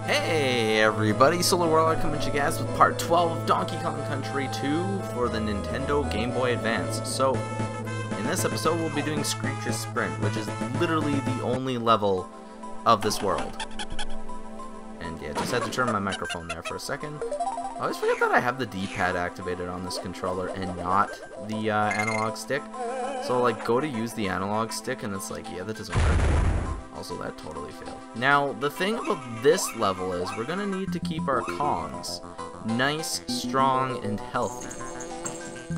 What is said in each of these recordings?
Hey everybody, SolarWarlock coming to you guys with part 12 of Donkey Kong Country 2 for the Nintendo Game Boy Advance. So, in this episode we'll be doing Screeches Sprint, which is literally the only level of this world. And yeah, just had to turn my microphone there for a second. I always forget that I have the D-pad activated on this controller and not the analog stick. So like, go to use the analog stick and it's like, yeah, that doesn't work. Also, that totally failed. Now, the thing about this level is we're gonna need to keep our Kongs nice, strong, and healthy.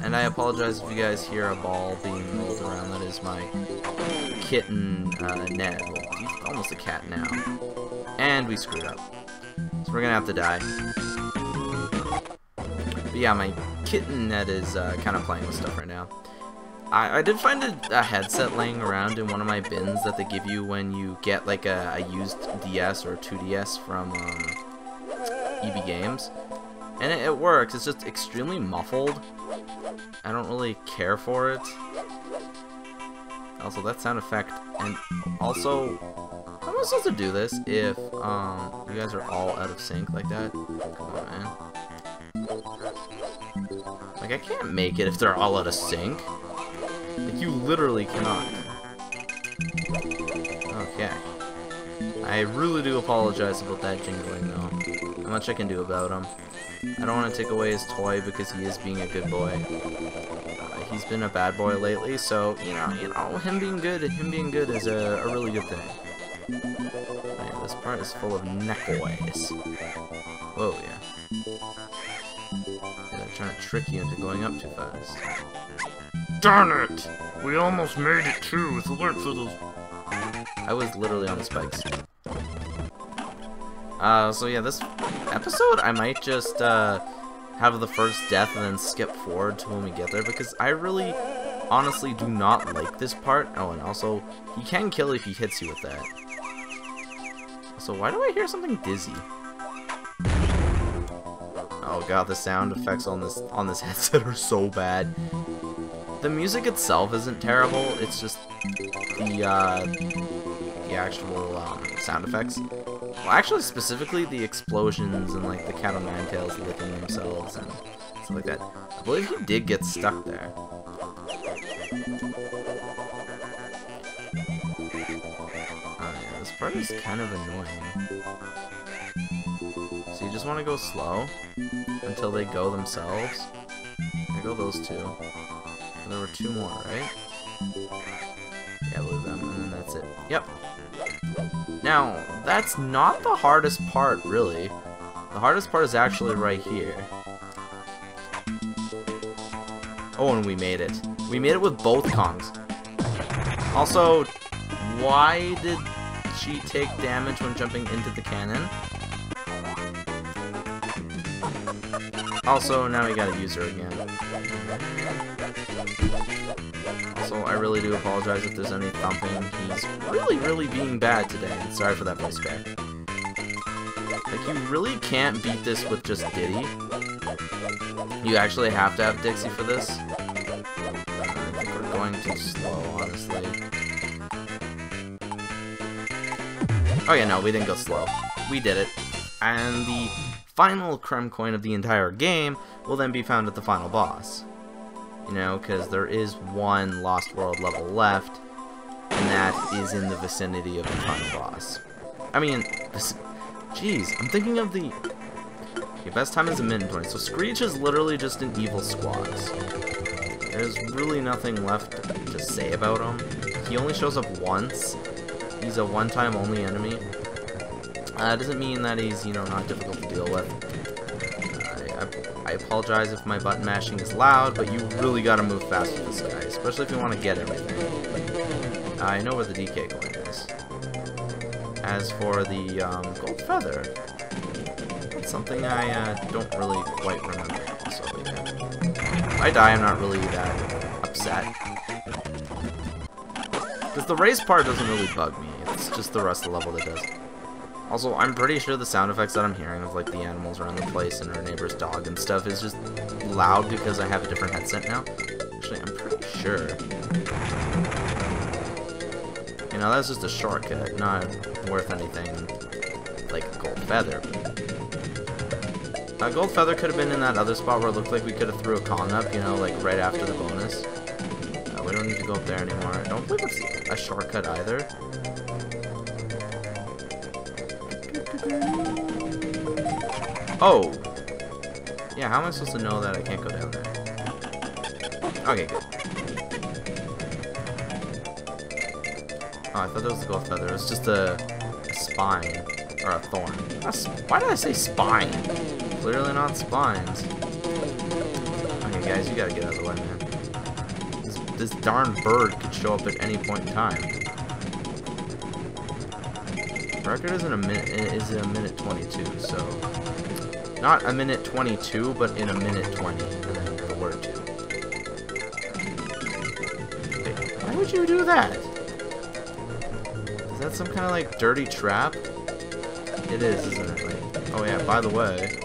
And I apologize if you guys hear a ball being rolled around. That is my kitten, Ned. Well, he's almost a cat now. And we screwed up. So we're gonna have to die. But yeah, my kitten Ned is kind of playing with stuff right now. I did find a headset laying around in one of my bins that they give you when you get like a used DS or 2DS from EB Games. And it works, it's just extremely muffled. I don't really care for it. Also, that sound effect, and also, how am I supposed to do this if you guys are all out of sync like that? Come on, man. Like, I can't make it if they're all out of sync. Like, you literally cannot. Okay. I really do apologize about that jingling, though. Not much I can do about him. I don't want to take away his toy because he is being a good boy. He's been a bad boy lately, so, you know, him being good is a really good thing. Yeah, this part is full of neckoids. Whoa, yeah. They're trying to trick you into going up too fast. Darn it! We almost made it too, if it weren't for those... I was literally on the spikes. So yeah, this episode I might just have the first death and then skip forward to when we get there, because I really honestly do not like this part. Oh, and also, he can kill if he hits you with that. So why do I hear something dizzy? Oh god, the sound effects on this headset are so bad. The music itself isn't terrible, it's just the actual sound effects. Well, actually, specifically the explosions and like the cat o' nine tails licking themselves and stuff like that. I believe he did get stuck there. Oh yeah, this part is kind of annoying. So you just want to go slow until they go themselves. There go those two. There were two more, right? Yeah, I believe them, and then that's it. Yep. Now, that's not the hardest part, really. The hardest part is actually right here. Oh, and we made it. We made it with both Kongs. Also, why did she take damage when jumping into the cannon? Also, now we gotta use her again. Also, I really do apologize if there's any thumping. He's really being bad today. Sorry for that voice crack. Like, you really can't beat this with just Diddy. You actually have to have Dixie for this. I think we're going too slow, honestly. Oh yeah, no, we didn't go slow. We did it. And the final creme coin of the entire game will then be found at the final boss. You know, because there is one Lost World level left, and that is in the vicinity of the final boss. I mean, jeez, I'm thinking of the... Okay, best time is a minute 20, so Screech is literally just an evil squads. There's really nothing left to say about him. He only shows up once. He's a one-time only enemy. Doesn't mean that he's, you know, not difficult to deal with. I apologize if my button mashing is loud, but you really gotta move fast with this guy, especially if you want to get everything. I know where the DK coin is. As for the gold feather, that's something I don't really quite remember. So yeah. If I die, I'm not really that upset. Because the race part doesn't really bug me, it's just the rest of the level that does. Also, I'm pretty sure the sound effects that I'm hearing of like the animals around the place and our neighbor's dog and stuff is just loud because I have a different headset now. Actually, I'm pretty sure. You know, that's just a shortcut, not worth anything like a gold feather. A gold feather could have been in that other spot where it looked like we could have threw a Kong up, you know, like right after the bonus. We don't need to go up there anymore. I don't believe it's a shortcut either. Oh! Yeah, how am I supposed to know that I can't go down there? Okay, good. Oh, I thought that was the gold feather. It was just a spine. Or a thorn. Why did I say spine? Clearly not spines. Okay, guys, you gotta get out of the way, man. This darn bird could show up at any point in time. The record isn't a minute. It is a minute 22, so not a minute 22, but in a minute 20, and then the word 2. Wait, why would you do that? Is that some kind of like dirty trap? It is, isn't it? Like, oh yeah. By the way,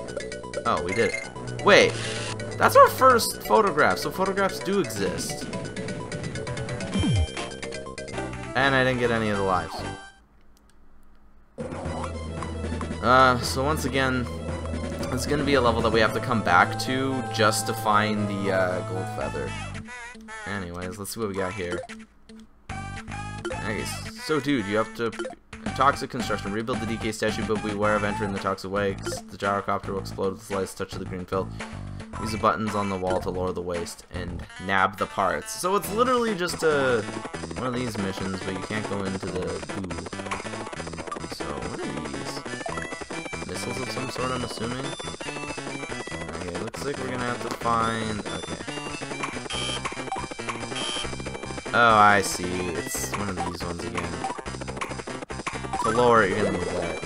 oh, we did it. Wait, that's our first photograph. So photographs do exist. And I didn't get any of the lives. So once again, it's going to be a level that we have to come back to just to find the gold feather. Anyways, let's see what we got here. Okay, so dude, you have to... Toxic construction. Rebuild the DK statue, but beware of entering the toxic way, because the gyrocopter will explode with the slightest touch of the green field. Use the buttons on the wall to lower the waste and nab the parts. So it's literally just one of these missions, but you can't go into the goo. So what are these? Missiles of some sort, I'm assuming? Okay, looks like we're gonna have to find... Okay. Oh, I see. It's one of these ones again. To lower it, you're gonna need that.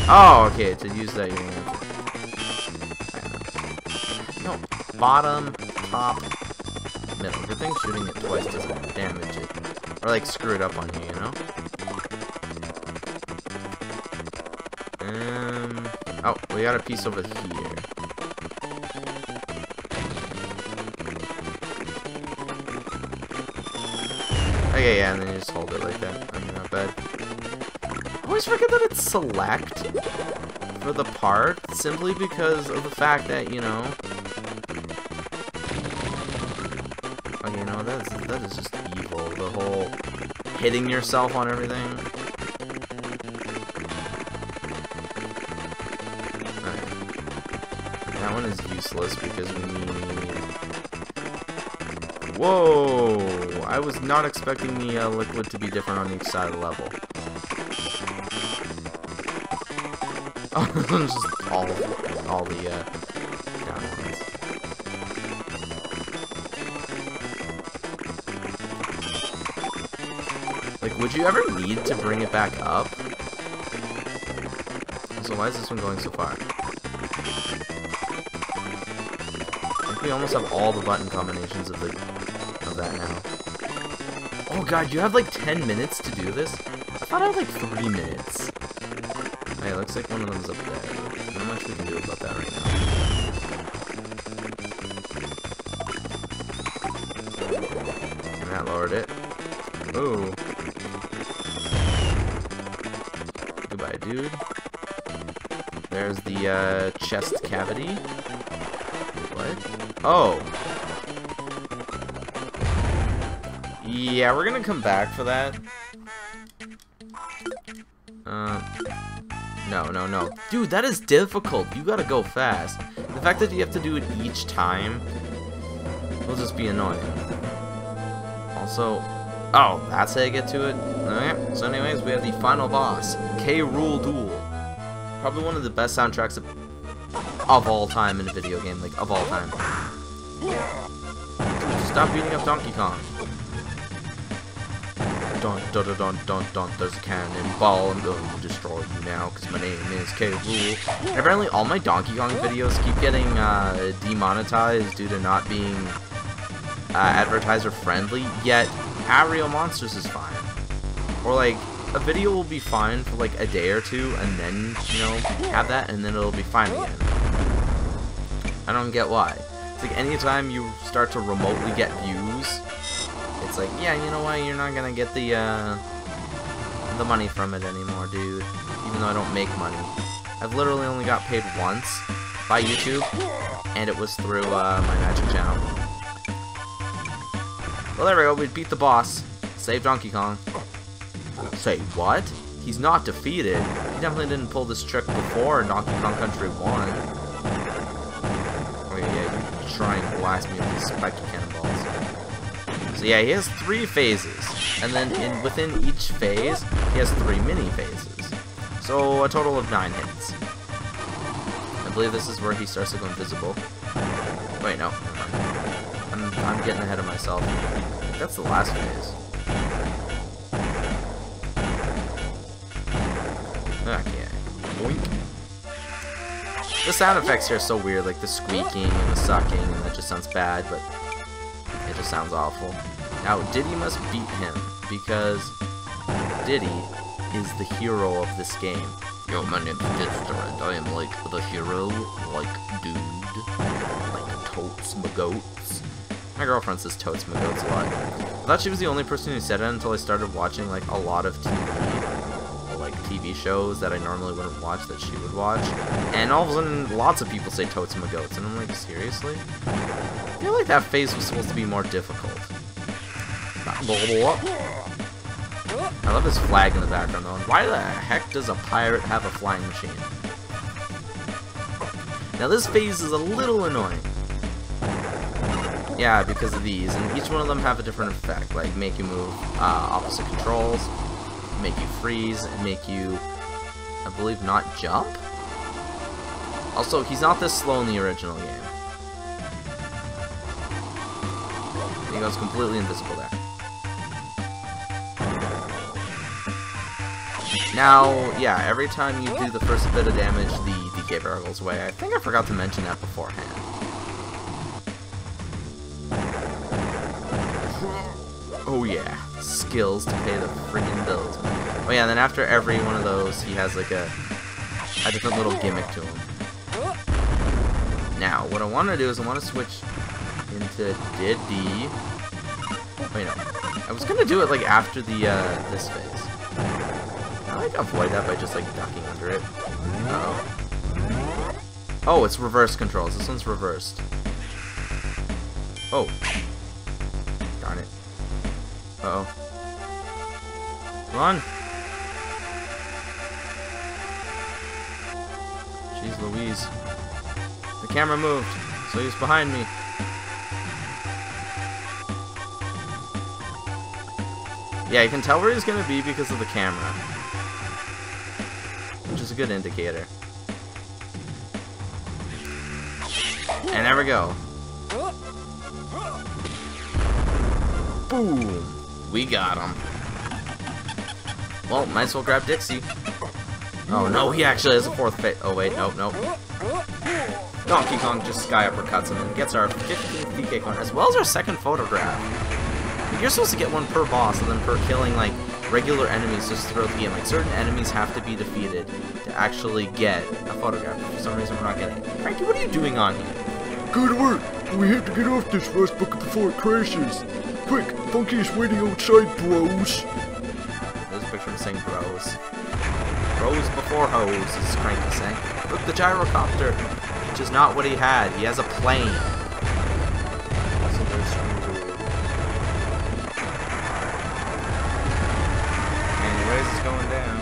Oh, okay, to use that you're gonna have to... No, bottom, top, middle. Good thing shooting it twice doesn't damage it. Or like screw it up on you, you know? Oh, we got a piece over here. Okay, yeah, and then you just hold it like that. I mean, not bad. I always forget that it's select for the part, simply because of the fact that, you know... Okay, you know, that is just evil. The whole hitting yourself on everything. That one is useless because we need... Whoa! I was not expecting the liquid to be different on each side of the level. Oh, just all the down ones. Like, would you ever need to bring it back up? So why is this one going so far? We almost have all the button combinations of that now. Oh god, you have like 10 minutes to do this? I thought I had like 3 minutes. Hey, looks like one of them's up there. Not much we can do about that right now. And that lowered it. Ooh. Goodbye, dude. There's the chest cavity. What? Oh. Yeah, we're gonna come back for that. No. Dude, that is difficult. You gotta go fast. The fact that you have to do it each time will just be annoying. Also, oh, that's how you get to it? Okay, so anyways, we have the final boss, Rool Duel. Probably one of the best soundtracks of all time in a video game, like, of all time. Stop beating up Donkey Kong. Dun dun dun dun dun, there's a cannonball, I'm going to destroy you now, because my name is Rool. And apparently all my Donkey Kong videos keep getting demonetized due to not being advertiser friendly, yet At Real Monsters is fine. Or like, a video will be fine for like a day or two, and then, you know, have that, and then it'll be fine again. I don't get why. It's like anytime you start to remotely get views, it's like, yeah, you know what, you're not gonna get the money from it anymore, dude. Even though I don't make money. I've literally only got paid once by YouTube, and it was through my Magic channel. Well, there we go, we beat the boss. Save Donkey Kong. Say, what? He's not defeated. He definitely didn't pull this trick before in Donkey Kong Country 1. Oh yeah, you try and blast me with these spiky cannonballs. So yeah, he has 3 phases. And then within each phase, he has 3 mini phases. So a total of 9 hits. I believe this is where he starts to go invisible. Wait, no, never mind. I'm getting ahead of myself. That's the last phase. Okay. Boink. The sound effects here are so weird, like the squeaking and the sucking, and that just sounds bad, but it just sounds awful. Now, Diddy must beat him, because Diddy is the hero of this game. Yo, my name's Dister, and I am like the hero, like dude, like totes my goats. My girlfriend says totes my goats a lot. I thought she was the only person who said it until I started watching like a lot of TV shows that I normally wouldn't watch that she would watch, and all of a sudden lots of people say totes my goats, and I'm like, seriously? I feel like that phase was supposed to be more difficult. I love this flag in the background though, and why the heck does a pirate have a flying machine? Now this phase is a little annoying. Yeah, because of these, and each one of them have a different effect, like make you move opposite controls, make you freeze, and make you, I believe, not jump? Also, he's not this slow in the original game. He goes completely invisible there. Now, yeah, every time you do the first bit of damage, the decay barrel goes away. I think I forgot to mention that beforehand. Oh yeah, skills to pay the freaking bills. Oh yeah, and then after every one of those, he has like a different little gimmick to him. Now, what I want to do is I want to switch into Diddy. Wait, no. I was gonna do it like after the this phase. Can I like avoid that by just like ducking under it? Uh-oh. Oh, it's reverse controls. This one's reversed. Oh. Darn it. Uh-oh. Run! Jeez Louise. The camera moved, so he's behind me. Yeah, you can tell where he's gonna be because of the camera. Which is a good indicator. And there we go. Boom! We got him. Well, might as well grab Dixie. Oh no, he actually has a 4th phase. Oh wait, nope, nope. Donkey Kong just sky uppercuts him and gets our 15th DK coin, as well as our 2nd photograph. You're supposed to get one per boss, and then per killing like regular enemies just throughout the game. Like certain enemies have to be defeated to actually get a photograph. For some reason, we're not getting it. Frankie, what are you doing on here? Good work! We have to get off this first bucket before it crashes. Quick, Funky is waiting outside, bros. There's a picture of him saying bros. Bros before hoes, is Cranky saying. Look, the gyrocopter, which is not what he had. He has a plane. Also, there's some anyways, it's going down.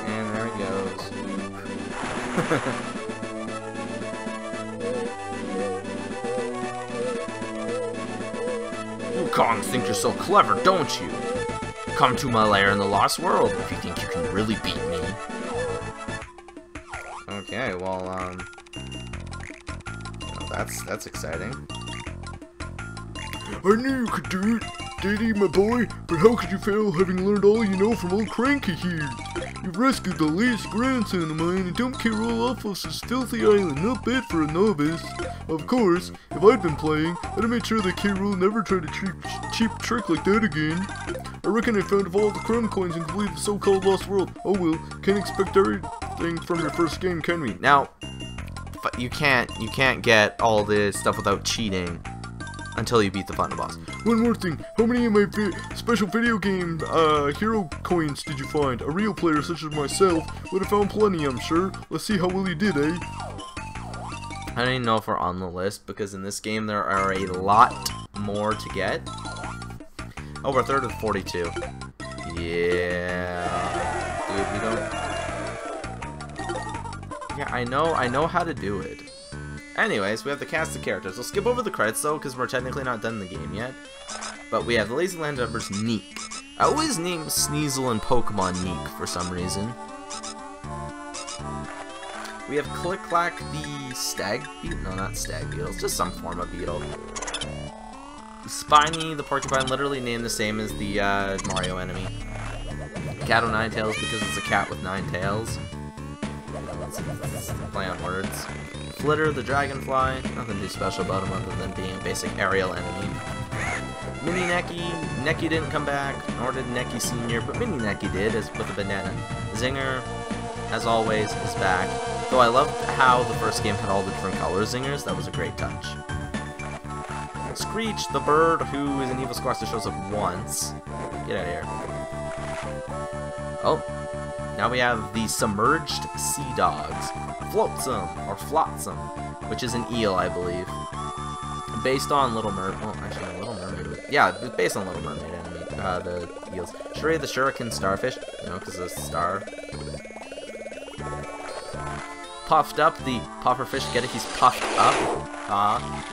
And there he goes. Kong think you're so clever, don't you? Come to my lair in the Lost World if you think you can really beat me. Okay, well, that's exciting. I knew you could do it, Diddy, my boy, but how could you fail having learned all you know from old Cranky here? You've rescued the latest grandson of mine and dumped K-Rool off of this filthy island, not bad for a novice. Of course, if I'd been playing, I'd have made sure that K-Rool never tried a cheap trick like that again. I reckon I found all the crumb coins and completed the so-called Lost World. Oh well, can't expect thing from your first game, can we? Now, you can't get all this stuff without cheating until you beat the final boss. One more thing, how many of my special video game hero coins did you find? A real player such as myself would have found plenty, I'm sure. Let's see how well you did, eh? I don't even know if we're on the list, because in this game there are a lot more to get. Oh, we're third with 42. Yeah. Dude, we don't... Yeah, I know how to do it. Anyways, we have the cast of characters. We'll skip over the credits, though, because we're technically not done the game yet. But we have the Lazy Land Members Neek. I always name Sneasel and Pokemon Neek for some reason. We have Click Clack the Stag Beetle. No, not Stag Beetle. It's just some form of beetle. Spiny the Porcupine, literally named the same as the Mario enemy. Cat o' Nine Tails because it's a cat with 9 tails. It's a play on words. Flitter the Dragonfly. Nothing too special about him other than being a basic aerial enemy. Mini Necky. Necky didn't come back, nor did Necky Sr., but Mini Necky did, as with a banana. Zinger, as always, is back. Though I loved how the first game had all the different color zingers. That was a great touch. Screech, the bird who is an evil squash that shows up once. Get out of here. Oh, now we have the submerged sea dogs. Flotsam, or Flotsam, which is an eel, I believe. Based on Little Mermaid. Oh, actually, Little Mermaid. Yeah, based on Little Mermaid enemy. The eels. Shuri the Shuriken Starfish, you know, because of the star. Puffed Up, the pufferfish. Get it? He's puffed up.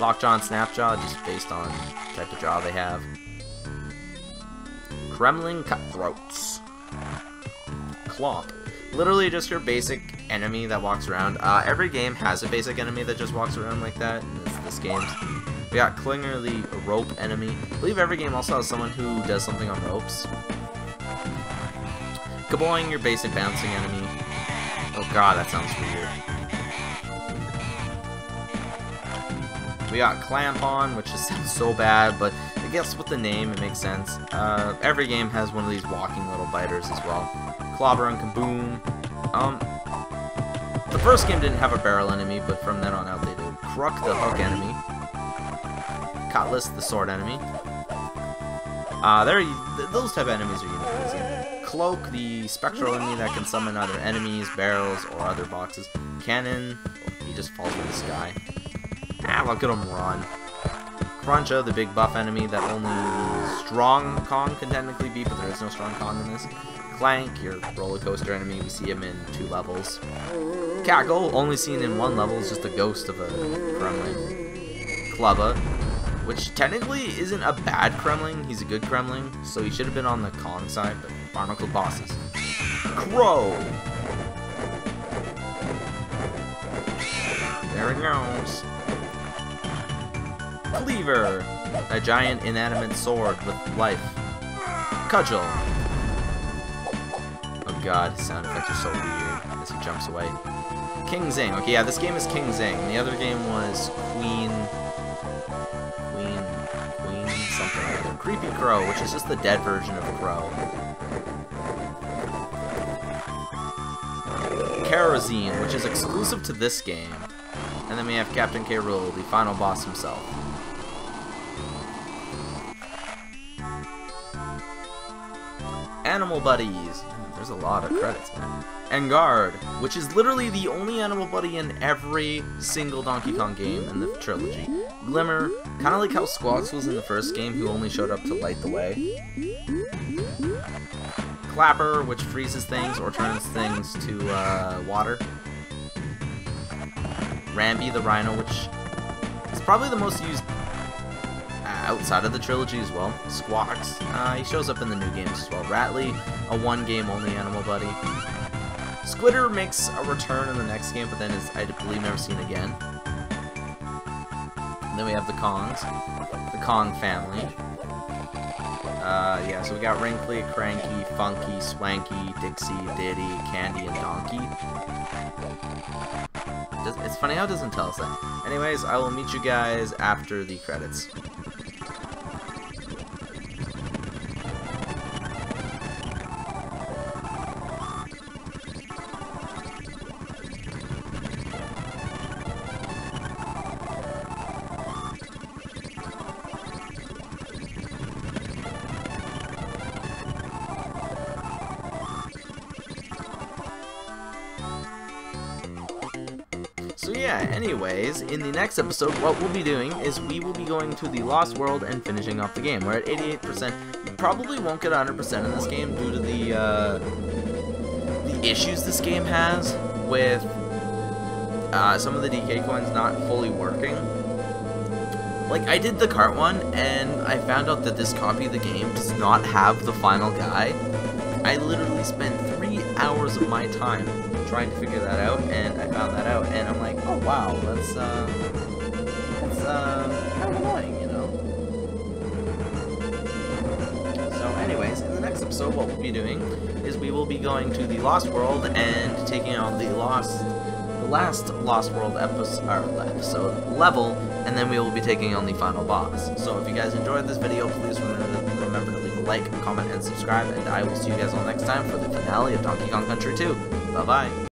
Lockjaw and Snapjaw, just based on the type of jaw they have. Kremling Cutthroats. Clomp. Literally just your basic enemy that walks around. Every game has a basic enemy that just walks around like that, and it's this game's. We got Klinger, the rope enemy. I believe every game also has someone who does something on ropes. Kaboing, your basic bouncing enemy. Oh god, that sounds weird. We got Clampon, which just sounds so bad, but I guess with the name it makes sense. Every game has one of these walking little biters as well. Clobber and Kaboom. The first game didn't have a barrel enemy, but from then on out they do. Kruk, the hook enemy. Cutlass, the sword enemy. Those type of enemies are unique in this game. Cloak, the spectral enemy that can summon either enemies, barrels, or other boxes. Cannon, he just falls in the sky. Look at him run. Cruncha, the big buff enemy that only Strong Kong can technically be, but there is no Strong Kong in this. Clank, your roller coaster enemy, we see him in 2 levels. Cackle, only seen in 1 level, is just a ghost of a Kremling. Clubba, which technically isn't a bad Kremling, he's a good Kremling, so he should have been on the Kong side, but Barnacle bosses. Crow! There he goes. Cleaver, a giant inanimate sword with life. Cudgel. Oh god, his sound effects are so weird as he jumps away. King Zing. Okay, yeah, this game is King Zing. The other game was Queen something or other. Creepy Crow, which is just the dead version of a crow. Kerosene, which is exclusive to this game. And then we have Captain K. Rool, the final boss himself. Animal Buddies. There's a lot of credits, man. Engard, which is literally the only animal buddy in every single Donkey Kong game in the trilogy. Glimmer, kind of like how Squawks was in the first game, who only showed up to light the way. Clapper, which freezes things or turns things to water. Rambi the Rhino, which is probably the most used outside of the trilogy as well. Squawks, he shows up in the new games as well. Rattly, a 1-game only animal buddy. Squitter makes a return in the next game, but then is, I believe, never seen again. And then we have the Kongs, the Kong family. Yeah, so we got Wrinkly, Cranky, Funky, Swanky, Dixie, Diddy, Candy, and Donkey. It's funny how it doesn't tell us that. Anyways, I will meet you guys after the credits. So yeah, anyways, in the next episode, what we'll be doing is we will be going to the Lost World and finishing off the game. We're at 88%. We probably won't get 100% in this game due to the issues this game has with some of the DK coins not fully working. Like, I did the cart one, and I found out that this copy of the game does not have the final guide. I literally spent 3 hours of my time trying to figure that out, and I found that out, and I'm like, oh wow, that's kind of annoying, you know? So anyways, in the next episode, what we'll be doing is we will be going to the Lost World and taking out the last Lost World episode level, and then we will be taking on the final boss. So if you guys enjoyed this video, please remember to leave a like, comment, and subscribe, and I will see you guys all next time for the finale of Donkey Kong Country 2. Bye-bye.